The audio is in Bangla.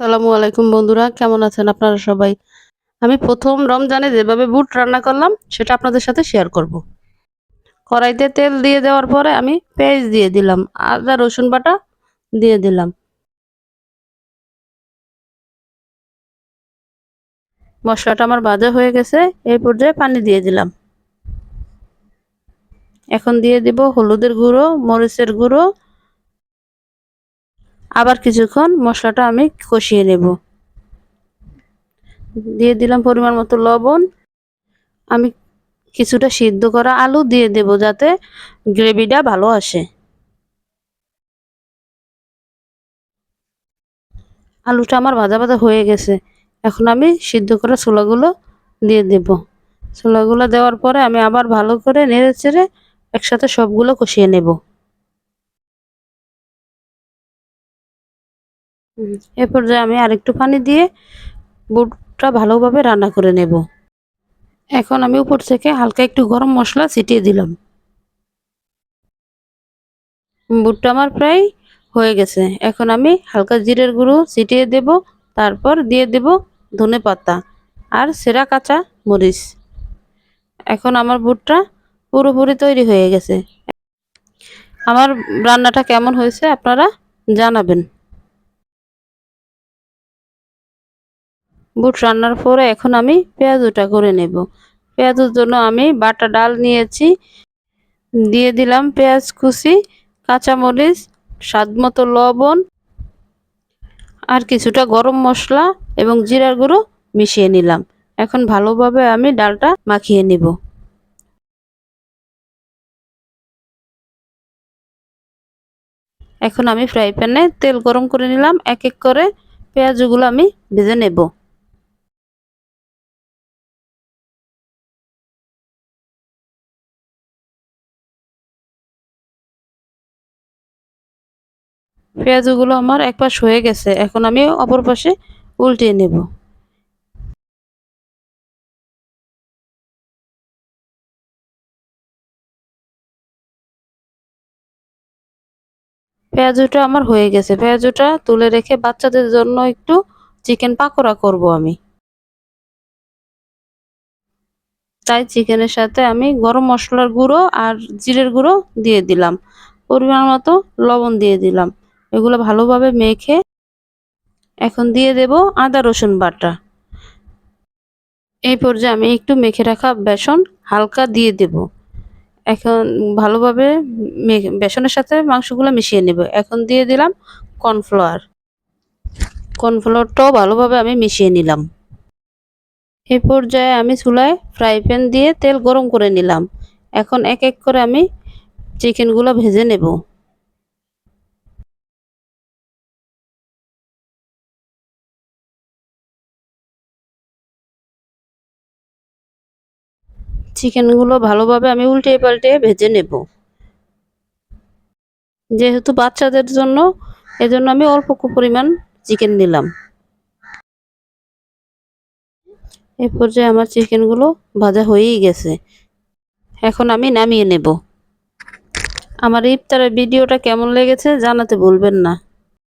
আসসালামু আলাইকুম বন্ধুরা, কেমন আছেন আপনারা সবাই? আমি প্রথম রমজানে যেভাবে বুট রান্না করলাম সেটা আপনাদের সাথে শেয়ার করব। কড়াইতে তেল দিয়ে দেওয়ার পরে আমি পেঁয়াজ দিয়ে দিলাম, আদা রসুন বাটা দিয়ে দিলাম। মশলাটা আমার ভাজা হয়ে গেছে, এই পর্যায়ে পানি দিয়ে দিলাম। এখন দিয়ে দিব হলুদের গুঁড়ো, মরিচের গুঁড়ো। আবার কিছুক্ষণ মশলাটা আমি কষিয়ে নেব। দিয়ে দিলাম পরিমাণ মতো লবণ। আমি কিছুটা সিদ্ধ করা আলু দিয়ে দেব যাতে গ্রেভিটা ভালো আসে। আলুটা আমার ভাজা ভাজা হয়ে গেছে, এখন আমি সিদ্ধ করা ছোলাগুলো দিয়ে দেব। ছোলাগুলো দেওয়ার পরে আমি আবার ভালো করে নেড়ে চেড়ে একসাথে সবগুলো কষিয়ে নেব। এ পর্যায়ে আমি আরেকটু পানি দিয়ে বুটটা ভালোভাবে রান্না করে নেব। এখন আমি উপর থেকে হালকা একটু গরম মশলা ছিটিয়ে দিলাম। বুটটা আমার প্রায় হয়ে গেছে, এখন আমি হালকা জিরের গুঁড়ো ছিটিয়ে দেব। তারপর দিয়ে দেব ধনে পাতা আর সেরা কাঁচা মরিচ। এখন আমার বুটটা পুরোপুরি তৈরি হয়ে গেছে। আমার রান্নাটা কেমন হয়েছে আপনারা জানাবেন। বুট রান্নার পরে এখন আমি পেঁয়াজুটা করে নেব। পেঁয়াজের জন্য আমি বাটা ডাল নিয়েছি, দিয়ে দিলাম পেঁয়াজ কুচি, কাঁচামরিচ, স্বাদমতো লবণ আর কিছুটা গরম মশলা এবং জিরার গুঁড়ো মিশিয়ে নিলাম। এখন ভালোভাবে আমি ডালটা মাখিয়ে নিব। এখন আমি ফ্রাই প্যানে তেল গরম করে নিলাম, এক এক করে পেঁয়াজগুলো আমি ভেজে নেব। পেঁয়াজগুলো আমার এক পাশ হয়ে গেছে, এখন আমি অপর পাশে উল্টিয়ে নেব। পেঁয়াজুটা আমার হয়ে গেছে, পেঁয়াজুটা তুলে রেখে বাচ্চাদের জন্য একটু চিকেন পাকোড়া করব আমি। তাই চিকেনের সাথে আমি গরম মশলার গুঁড়ো আর জিরের গুঁড়ো দিয়ে দিলাম, পরিমাণ মতো লবণ দিয়ে দিলাম। এগুলো ভালোভাবে মেখে এখন দিয়ে দেব আদা রসুন বাটা। এই পর্যায়ে আমি একটু মেখে রাখা বেসন হালকা দিয়ে দেব। এখন ভালোভাবে বেসনের সাথে মাংসগুলো মিশিয়ে নেব। এখন দিয়ে দিলাম কর্নফ্লাওয়ার। কর্নফ্লাওয়ারটাও ভালোভাবে আমি মিশিয়ে নিলাম। এই পর্যায়ে আমি চুলায় ফ্রাই প্যান দিয়ে তেল গরম করে নিলাম। এখন এক এক করে আমি চিকেনগুলো ভেজে নেব। চিকেনগুলো ভালোভাবে আমি উল্টে পাল্টে ভেজে নেব। যেহেতু বাচ্চাদের জন্য, এজন্য আমি অল্প পরিমাণ চিকেন নিলাম। এই পর্যায়ে আমার চিকেনগুলো ভাজা হয়েই গেছে, এখন আমি নামিয়ে নেব। আমার ইফতারের ভিডিওটা কেমন লেগেছে জানাতে ভুলবেন না।